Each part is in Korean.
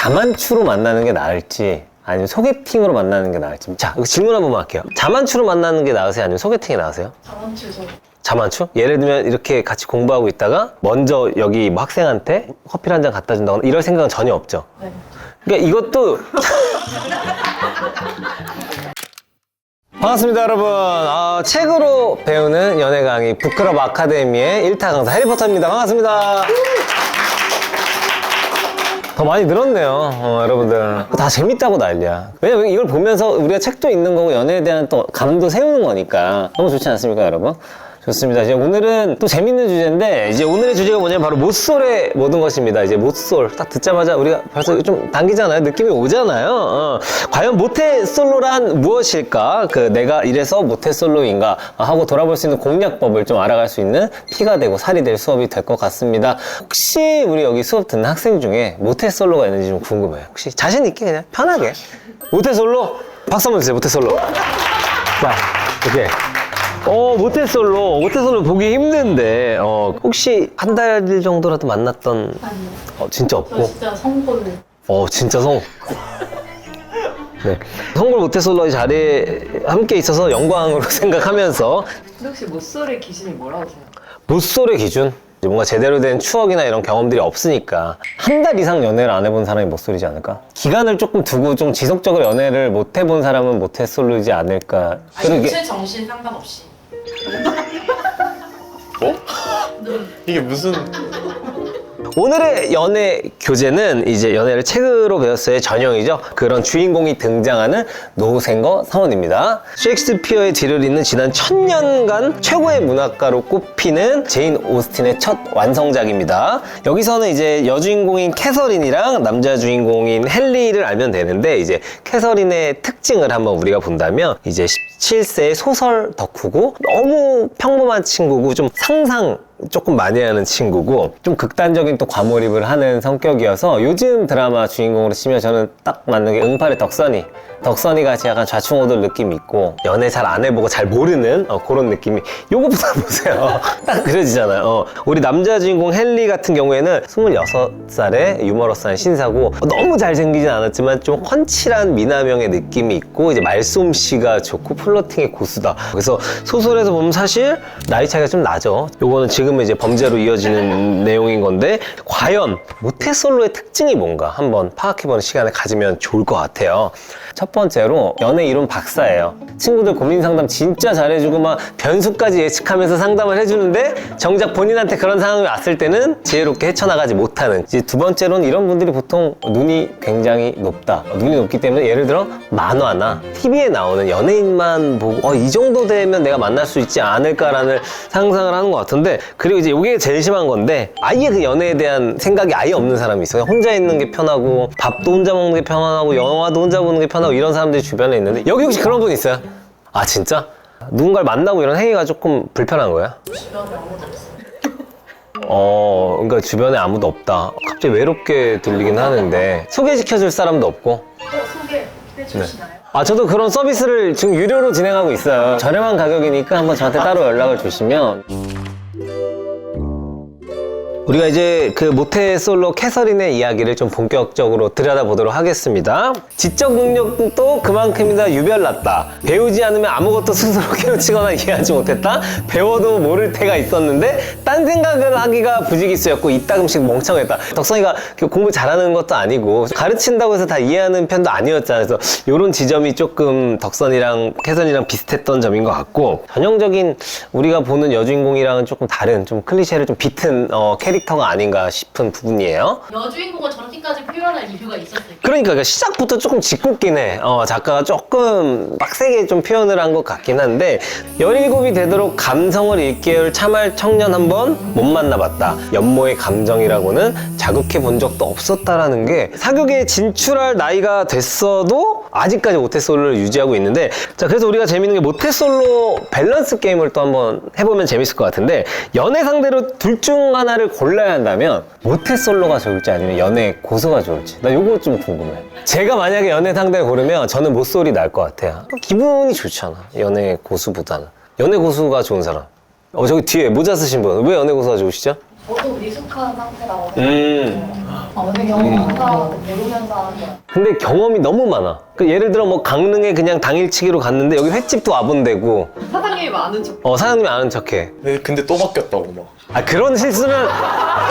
자만추로 만나는 게 나을지 아니면 소개팅으로 만나는 게 나을지. 자, 질문 한 번만 할게요. 자만추로 만나는 게 나으세요? 아니면 소개팅이 나으세요? 자만추죠. 자만추? 예를 들면 이렇게 같이 공부하고 있다가 먼저 여기 뭐 학생한테 커피를 한 잔 갖다 준다거나 이럴 생각은 전혀 없죠? 네. 그러니까 이것도 반갑습니다 여러분. 책으로 배우는 연애 강의 북클럽 아카데미의 1타 강사 해리포터입니다. 반갑습니다. 더 많이 늘었네요. 여러분들 다 재밌다고 난리야. 왜냐면 이걸 보면서 우리가 책도 읽는 거고 연애에 대한 또 감도 세우는 거니까 너무 좋지 않습니까 여러분? 좋습니다. 이제 오늘은 또 재밌는 주제인데, 이제 오늘의 주제가 뭐냐면 바로 모쏠의 모든 것입니다. 이제 모쏠 딱 듣자마자 우리가 벌써 좀 당기잖아요. 느낌이 오잖아요. 과연 모태솔로란 무엇일까? 내가 이래서 모태솔로인가 하고 돌아볼 수 있는 공략법을 좀 알아갈 수 있는 피가 되고 살이 될 수업이 될 것 같습니다. 혹시 우리 여기 수업 듣는 학생 중에 모태솔로가 있는지 좀 궁금해요. 혹시 자신 있게 그냥 편하게 모태솔로 박수 한번 주세요. 모태솔로. 자, 이렇게. 모태솔로 보기 힘든데, 혹시 한 달 정도라도 만났던, 아니요. 진짜 저 없고? 진짜 성골로. 진짜 네. 성골 모태솔로의 자리에 함께 있어서 영광으로 생각하면서, 근데 혹시 모쏠의 기준이 뭐라고 생각해요? 모쏠의 기준? 뭔가 제대로 된 추억이나 이런 경험들이 없으니까 한 달 이상 연애를 안 해본 사람이 모쏠이지 않을까? 기간을 조금 두고 좀 지속적으로 연애를 못 해본 사람은 모태솔로이지 않을까? 전체 정신 상관없이. 이게 무슨 오늘의 연애 교재는 이제 연애를 책으로 배웠어의 전형이죠. 그런 주인공이 등장하는 노생거 사원입니다. 셰익스피어의 뒤를 잇는 지난 1000년간 최고의 문학가로 꼽히는 제인 오스틴의 첫 완성작입니다. 여기서는 이제 여주인공인 캐서린이랑 남자 주인공인 헨리를 알면 되는데, 이제 캐서린의 특징을 한번 우리가 본다면 이제 17세의 소설 덕후고 너무 평범한 친구고 좀 상상 조금 많이 하는 친구고 좀 극단적인 또 과몰입을 하는 성격이어서 요즘 드라마 주인공으로 치면 저는 딱 맞는 게 응팔의 덕선이 같이 약간 좌충우돌 느낌이 있고 연애 잘 안 해보고 잘 모르는 그런 느낌이, 요거보다 보세요. 딱 그려지잖아요. 우리 남자 주인공 헨리 같은 경우에는 26살의 유머러스한 신사고 너무 잘생기진 않았지만 좀 훤칠한 미남형의 느낌이 있고 이제 말솜씨가 좋고 플러팅의 고수다. 그래서 소설에서 보면 사실 나이 차이가 좀 나죠. 요거는 지금은 이제 범죄로 이어지는 내용인 건데, 과연 모태솔로의 특징이 뭔가 한번 파악해보는 시간을 가지면 좋을 것 같아요. 첫 번째로 연애 이론 박사예요. 친구들 고민 상담 진짜 잘해주고 막 변수까지 예측하면서 상담을 해주는데 정작 본인한테 그런 상황이 왔을 때는 지혜롭게 헤쳐나가지 못하는. 이제 두 번째로는 이런 분들이 보통 눈이 굉장히 높다. 눈이 높기 때문에 예를 들어 만화나 TV에 나오는 연예인만 보고 이 정도 되면 내가 만날 수 있지 않을까라는 상상을 하는 것 같은데, 그리고 이제 이게 제일 심한 건데 아예 그 연애에 대한 생각이 아예 없는 사람이 있어요. 혼자 있는 게 편하고 밥도 혼자 먹는 게 편하고 영화도 혼자 보는 게 편하고 이런 사람들이 주변에 있는데, 여기 혹시 그런 분 있어요? 아 진짜? 누군가를 만나고 이런 행위가 조금 불편한 거야? 주변에 아무도 없어요. 그러니까 주변에 아무도 없다. 갑자기 외롭게 들리긴 하는데 소개시켜줄 사람도 없고. 소개해주시나요? 저도 그런 서비스를 지금 유료로 진행하고 있어요. 저렴한 가격이니까 한번 저한테 따로 연락을 주시면. 우리가 이제 그 모태솔로 캐서린의 이야기를 좀 본격적으로 들여다보도록 하겠습니다. 지적 능력도 그만큼이나 유별났다. 배우지 않으면 아무것도 스스로 깨우치거나 이해하지 못했다. 배워도 모를 때가 있었는데 딴 생각을 하기가 부지기수였고 이따금씩 멍청했다. 덕선이가 공부 잘하는 것도 아니고 가르친다고 해서 다 이해하는 편도 아니었잖아요. 그래서 이런 지점이 조금 덕선이랑 캐서린이랑 비슷했던 점인 것 같고, 전형적인 우리가 보는 여주인공이랑은 조금 다른, 좀 클리셰를 좀 비튼 캐릭터가 아닌가 싶은 부분이에요. 여주인공을 저렇게까지 표현할 이유가 있었어요. 그러니까 시작부터 조금 짓궂긴 해. 작가가 조금 빡세게 좀 표현을 한 것 같긴 한데, 17이 되도록 감성을 일깨울 참할 청년 한 번 못 만나봤다. 연모의 감정이라고는 자극해 본 적도 없었다라는 게, 사교계에 진출할 나이가 됐어도 아직까지 모태솔로를 유지하고 있는데, 자, 그래서 우리가 재밌는 게 모태솔로 밸런스 게임을 또 한번 해보면 재밌을 것 같은데, 연애 상대로 둘 중 하나를 골라야 한다면 모태솔로가 좋을지 아니면 연애 고수가 좋을지, 나 요거 좀 궁금해. 제가 만약에 연애 상대를 고르면 저는 모쏠이 날 것 같아요. 기분이 좋잖아, 연애 고수보다는. 연애 고수가 좋은 사람. 저기 뒤에 모자 쓰신 분, 왜 연애 고수가 좋으시죠? 저도 미숙한 상태라고 어느 경우가 배우면서 하는 거야. 근데 경험이 너무 많아. 그 예를 들어 뭐 강릉에 그냥 당일치기로 갔는데 여기 횟집도 와본대고 사장님이 많은 척. 사장님이 아는 척해. 근데 또 바뀌었다고 막. 아 그런 실수는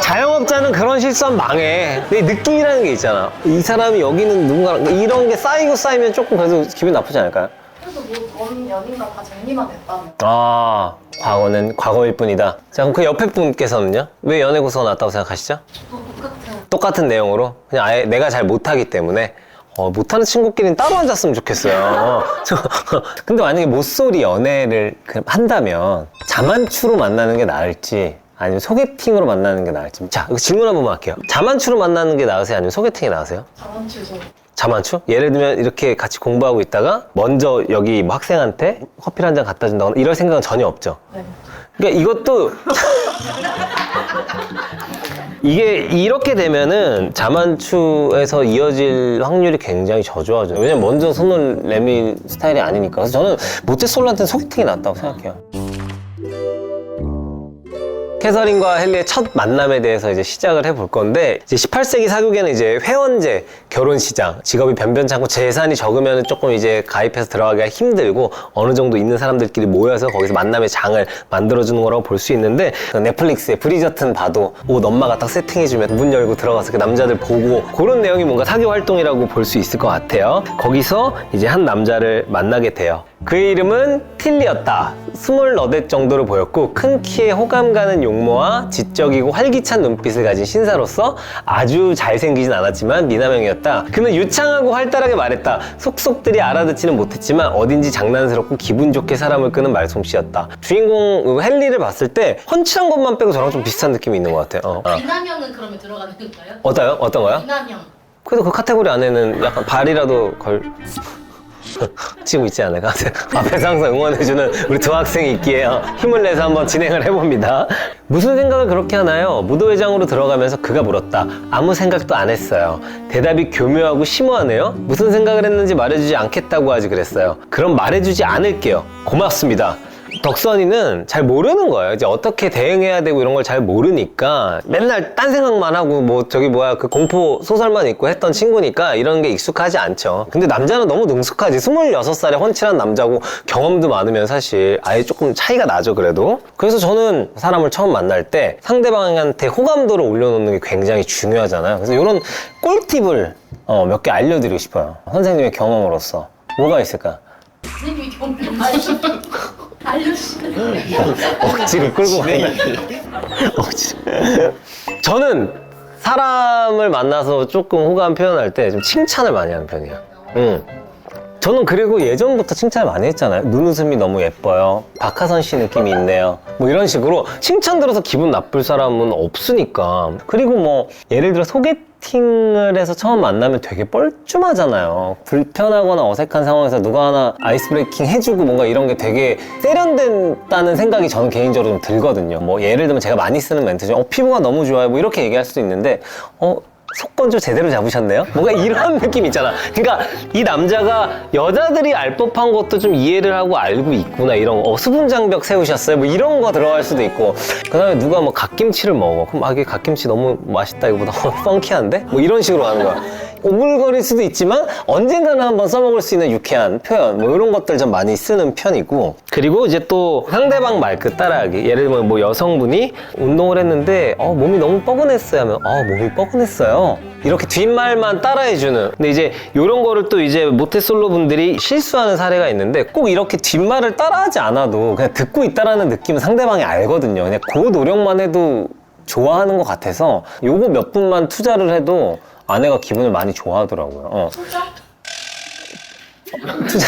자영업자는 그런 실수하면 망해. 근데 느낌이라는 게 있잖아. 이 사람이 여기는 누군가랑 이런 게 쌓이고 쌓이면 조금 그래도 기분 나쁘지 않을까요? 그래도 뭐전 연인과 다 정리만 됐다면. 아 과거는 과거일 뿐이다. 자 그럼 그 옆에 분께서는요? 왜 연애 고소가 났다고 생각하시죠? 똑같은 내용으로 그냥 아예 내가 잘 못하기 때문에 못하는 친구끼리는 따로 앉았으면 좋겠어요. 근데 만약에 모쏠이 연애를 한다면 자만추로 만나는 게 나을지 아니면 소개팅으로 만나는 게 나을지. 자 질문 한 번만 할게요. 자만추로 만나는 게 나으세요? 아니면 소개팅이 나으세요? 자원추죠. 자만추? 예를 들면 이렇게 같이 공부하고 있다가 먼저 여기 뭐 학생한테 커피를 한 잔 갖다 준다거나 이럴 생각은 전혀 없죠. 네. 그러니까 이것도 이게 이렇게 되면은 자만추에서 이어질 확률이 굉장히 저조하죠. 왜냐면 먼저 손을 내밀 스타일이 아니니까. 그래서 저는 모태솔로한테는 소개팅이 낫다고 생각해요. 캐서린과 헨리의 첫 만남에 대해서 이제 시작을 해볼 건데, 이제 18세기 사극에는 이제 회원제, 결혼시장, 직업이 변변찮고 재산이 적으면 조금 이제 가입해서 들어가기가 힘들고 어느 정도 있는 사람들끼리 모여서 거기서 만남의 장을 만들어주는 거라고 볼 수 있는데, 넷플릭스의 브리저튼 봐도 옷 엄마가 딱 세팅해주면 문 열고 들어가서 그 남자들 보고 그런 내용이 뭔가 사교 활동이라고 볼 수 있을 것 같아요. 거기서 이제 한 남자를 만나게 돼요. 그의 이름은 틸리였다. 28 정도로 보였고 큰 키에 호감 가는 용모와 지적이고 활기찬 눈빛을 가진 신사로서 아주 잘생기진 않았지만 미남형이었다. 그는 유창하고 활달하게 말했다. 속속들이 알아듣지는 못했지만 어딘지 장난스럽고 기분 좋게 사람을 끄는 말솜씨였다. 주인공 헨리를 봤을 때 펀치한 것만 빼고 저랑 좀 비슷한 느낌이 있는 것 같아요. 이남형은 그러면 들어가는 건가요? 어떤 거요? 이남형. 그래도 그 카테고리 안에는 약간 발이라도 치고 있지 않을까? 앞에서 항상 응원해주는 우리 두 학생이 있기에 힘을 내서 한번 진행을 해봅니다. 무슨 생각을 그렇게 하나요? 무도회장으로 들어가면서 그가 물었다. 아무 생각도 안 했어요. 대답이 교묘하고 심오하네요. 무슨 생각을 했는지 말해주지 않겠다고 하지 그랬어요. 그럼 말해주지 않을게요. 고맙습니다. 덕선이는 잘 모르는 거예요. 이제 어떻게 대응해야 되고 이런 걸 잘 모르니까 맨날 딴 생각만 하고 그 공포 소설만 읽고 했던 친구니까 이런 게 익숙하지 않죠. 근데 남자는 너무 능숙하지. 26살에 훤칠한 남자고 경험도 많으면 사실 아예 조금 차이가 나죠, 그래도. 그래서 저는 사람을 처음 만날 때 상대방한테 호감도를 올려놓는 게 굉장히 중요하잖아요. 그래서 이런 꿀팁을 몇 개 알려드리고 싶어요. 선생님의 경험으로서. 뭐가 있을까? 선생님이 경험 알려주시는 억지로 끌고 가는 억지로. 저는 사람을 만나서 조금 호감 표현할 때 좀 칭찬을 많이 하는 편이에요. 저는 그리고 예전부터 칭찬을 많이 했잖아요. 눈웃음이 너무 예뻐요. 박하선 씨 느낌이 있네요. 뭐 이런 식으로 칭찬 들어서 기분 나쁠 사람은 없으니까. 그리고 뭐 예를 들어 소개팅을 해서 처음 만나면 되게 뻘쭘하잖아요. 불편하거나 어색한 상황에서 누가 하나 아이스 브레이킹 해주고 뭔가 이런 게 되게 세련된다는 생각이 저는 개인적으로 좀 들거든요. 뭐 예를 들면 제가 많이 쓰는 멘트 중에 피부가 너무 좋아요 뭐 이렇게 얘기할 수도 있는데 속건조 제대로 잡으셨네요? 뭔가 이런 느낌 있잖아. 그러니까 이 남자가 여자들이 알 법한 것도 좀 이해를 하고 알고 있구나. 이런 수분장벽 세우셨어요? 뭐 이런 거 들어갈 수도 있고. 그 다음에 누가 뭐 갓김치를 먹어. 그럼 이게 갓김치 너무 맛있다. 이거보다 펑키한데? 뭐 이런 식으로 가는 거야. 오글거릴 수도 있지만 언젠가는 한번 써먹을 수 있는 유쾌한 표현 뭐 이런 것들 좀 많이 쓰는 편이고. 그리고 이제 또 상대방 말끝 따라하기. 예를 들면 뭐 여성분이 운동을 했는데 몸이 너무 뻐근했어요 하면 몸이 뻐근했어요 이렇게 뒷말만 따라해주는. 근데 이제 이런 거를 또 이제 모태솔로 분들이 실수하는 사례가 있는데 꼭 이렇게 뒷말을 따라하지 않아도 그냥 듣고 있다라는 느낌은 상대방이 알거든요. 그냥 그 노력만 해도 좋아하는 것 같아서 요거 몇 분만 투자를 해도 아내가 기분을 많이 좋아하더라고요. 투자.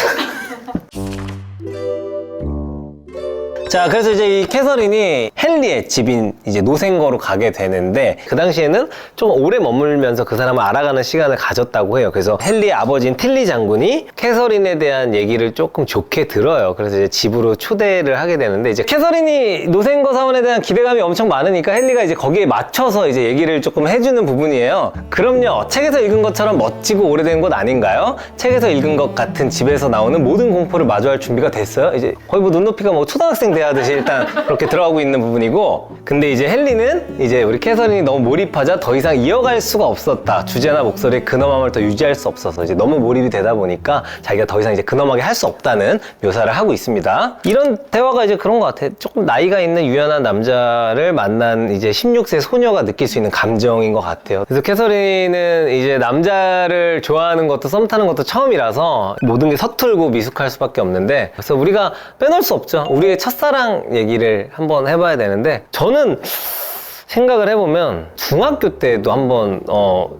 자, 그래서 이제 이 캐서린이 헨리의 집인 이제 노생거로 가게 되는데, 그 당시에는 좀 오래 머물면서 그 사람을 알아가는 시간을 가졌다고 해요. 그래서 헨리의 아버지인 틸리 장군이 캐서린에 대한 얘기를 조금 좋게 들어요. 그래서 이제 집으로 초대를 하게 되는데, 이제 캐서린이 노생거 사원에 대한 기대감이 엄청 많으니까 헨리가 이제 거기에 맞춰서 이제 얘기를 조금 해주는 부분이에요. 그럼요, 책에서 읽은 것처럼 멋지고 오래된 곳 아닌가요? 책에서 읽은 것 같은 집에서 나오는 모든 공포를 마주할 준비가 됐어요? 이제 거의 뭐 눈높이가 뭐 초등학생 대하듯이 일단 그렇게 들어가고 있는 부분이고, 근데 이제 헨리는 이제 우리 캐서린이 너무 몰입하자 더 이상 이어갈 수가 없었다. 주제나 목소리의 근엄함을 더 유지할 수 없어서 이제 너무 몰입이 되다 보니까 자기가 더 이상 이제 근엄하게 할 수 없다는 묘사를 하고 있습니다. 이런 대화가 이제 그런 것 같아. 조금 나이가 있는 유연한 남자를 만난 이제 16세 소녀가 느낄 수 있는 감정인 것 같아요. 그래서 캐서린은 이제 남자를 좋아하는 것도 썸 타는 것도 처음이라서 모든 게 서툴고 미숙할 수밖에 없는데, 그래서 우리가 빼놓을 수 없죠. 우리의 첫사랑 얘기를 한번 해봐야 되는데, 저는 생각을 해보면 중학교 때도 한번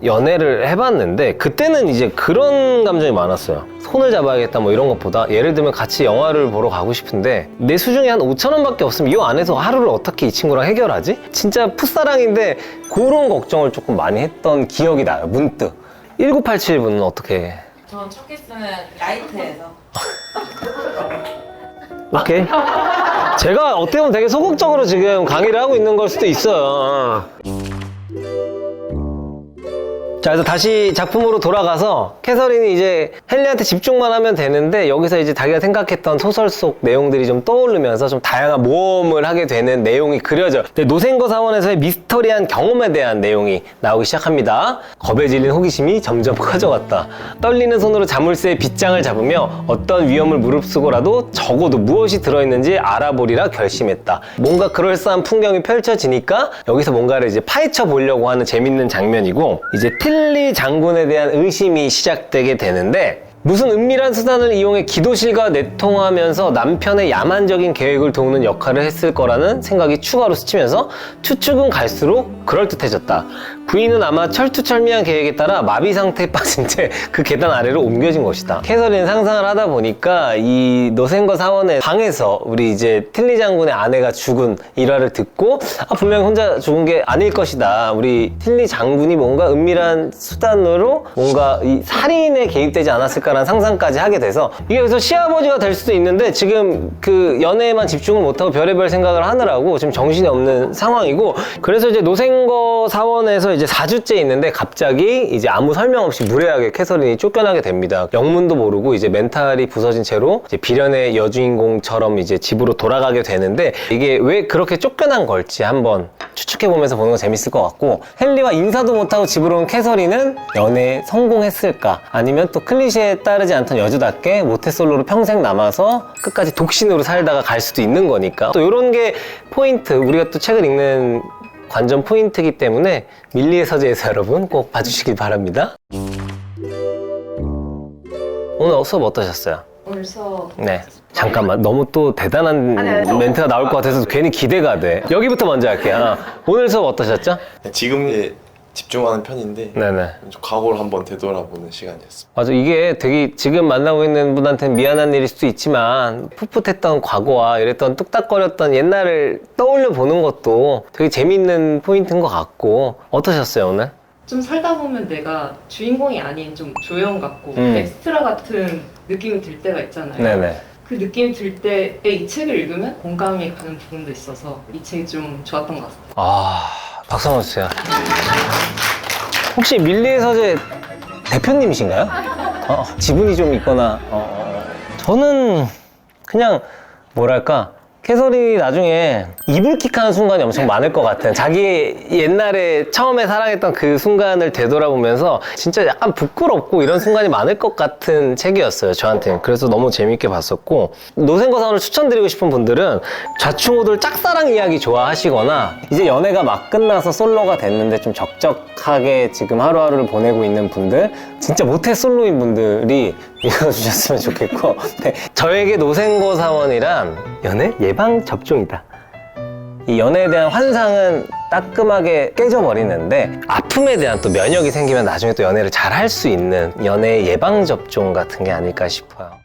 연애를 해봤는데, 그때는 이제 그런 감정이 많았어요. 손을 잡아야겠다 뭐 이런 것보다, 예를 들면 같이 영화를 보러 가고 싶은데 내 수중에 한 5,000원 밖에 없으면 이 안에서 하루를 어떻게 이 친구랑 해결하지? 진짜 풋사랑인데 그런 걱정을 조금 많이 했던 기억이 나요, 문득. 1987분은 어떻게 해? 전 첫 키스는 라이트에서. 오케이. 제가 어떻게 보면 되게 소극적으로 지금 강의를 하고 있는 걸 수도 있어요. 자, 그래서 다시 작품으로 돌아가서 캐서린이 이제 헨리한테 집중만 하면 되는데, 여기서 이제 자기가 생각했던 소설 속 내용들이 좀 떠오르면서 좀 다양한 모험을 하게 되는 내용이 그려져요. 근데 노생거 사원에서의 미스터리한 경험에 대한 내용이 나오기 시작합니다. 겁에 질린 호기심이 점점 커져갔다. 떨리는 손으로 자물쇠의 빗장을 잡으며 어떤 위험을 무릅쓰고라도 적어도 무엇이 들어있는지 알아보리라 결심했다. 뭔가 그럴싸한 풍경이 펼쳐지니까 여기서 뭔가를 이제 파헤쳐 보려고 하는 재밌는 장면이고, 이제 틸리 장군에 대한 의심이 시작되게 되는데, 무슨 은밀한 수단을 이용해 기도실과 내통하면서 남편의 야만적인 계획을 도우는 역할을 했을 거라는 생각이 추가로 스치면서 추측은 갈수록 그럴듯해졌다. 부인은 아마 철두철미한 계획에 따라 마비 상태에 빠진 채 그 계단 아래로 옮겨진 것이다. 캐서린 상상을 하다 보니까 이 노생거 사원의 방에서 우리 이제 틸리 장군의 아내가 죽은 일화를 듣고, 분명히 혼자 죽은 게 아닐 것이다. 우리 틸리 장군이 뭔가 은밀한 수단으로 뭔가 이 살인에 개입되지 않았을까라는 상상까지 하게 돼서, 이게 그래서 시아버지가 될 수도 있는데 지금 그 연애에만 집중을 못하고 별의별 생각을 하느라고 지금 정신이 없는 상황이고, 그래서 이제 노생거 사원에서 이제 4주째 있는데 갑자기 이제 아무 설명 없이 무례하게 캐서린이 쫓겨나게 됩니다. 영문도 모르고 이제 멘탈이 부서진 채로 이제 비련의 여주인공처럼 이제 집으로 돌아가게 되는데, 이게 왜 그렇게 쫓겨난 걸지 한번 추측해보면서 보는 거 재밌을 것 같고, 헨리와 인사도 못하고 집으로 온 캐서린은 연애에 성공했을까? 아니면 또 클리셰에 따르지 않던 여주답게 모태솔로로 평생 남아서 끝까지 독신으로 살다가 갈 수도 있는 거니까, 또 이런 게 포인트, 우리가 또 책을 읽는 관전 포인트이기 때문에 밀리의 서재에서 여러분 꼭 봐주시길 바랍니다. 오늘 수업 어떠셨어요? 오늘 수업 네. 잠깐만, 너무 또 대단한 멘트가 나올 것 같아서 괜히 기대가 돼. 여기부터 먼저 할게요. 오늘 수업 어떠셨죠? 지금에 집중하는 편인데 네네. 좀 과거를 한번 되돌아보는 시간이었습니다. 맞아, 이게 되게 지금 만나고 있는 분한테는 미안한 일일 수도 있지만 풋풋했던 과거와 이랬던 뚝딱거렸던 옛날을 떠올려 보는 것도 되게 재밌는 포인트인 것 같고. 어떠셨어요 오늘? 좀 살다 보면 내가 주인공이 아닌 좀 조연 같고 엑스트라 같은 느낌이 들 때가 있잖아요. 네네. 그 느낌이 들 때에 이 책을 읽으면 공감이 가는 부분도 있어서 이 책이 좀 좋았던 것 같습니다. 박수 한번 주세요. 혹시 밀리의 서재 대표님이신가요? 지분이 좀 있거나. 저는 그냥 뭐랄까, 캐서린이 나중에 이불킥하는 순간이 엄청 많을 것 같은, 자기 옛날에 처음에 사랑했던 그 순간을 되돌아보면서 진짜 약간 부끄럽고 이런 순간이 많을 것 같은 책이었어요, 저한테는. 그래서 너무 재밌게 봤었고, 노생거 사원을 추천드리고 싶은 분들은 좌충우돌 짝사랑 이야기 좋아하시거나, 이제 연애가 막 끝나서 솔로가 됐는데 좀 적적하게 지금 하루하루를 보내고 있는 분들, 진짜 모태 솔로인 분들이 읽어주셨으면 좋겠고, 네. 저에게 노생거 사원이란 연애 예방 접종이다. 이 연애에 대한 환상은 따끔하게 깨져버리는데, 아픔에 대한 또 면역이 생기면 나중에 또 연애를 잘 할 수 있는 연애 예방 접종 같은 게 아닐까 싶어요.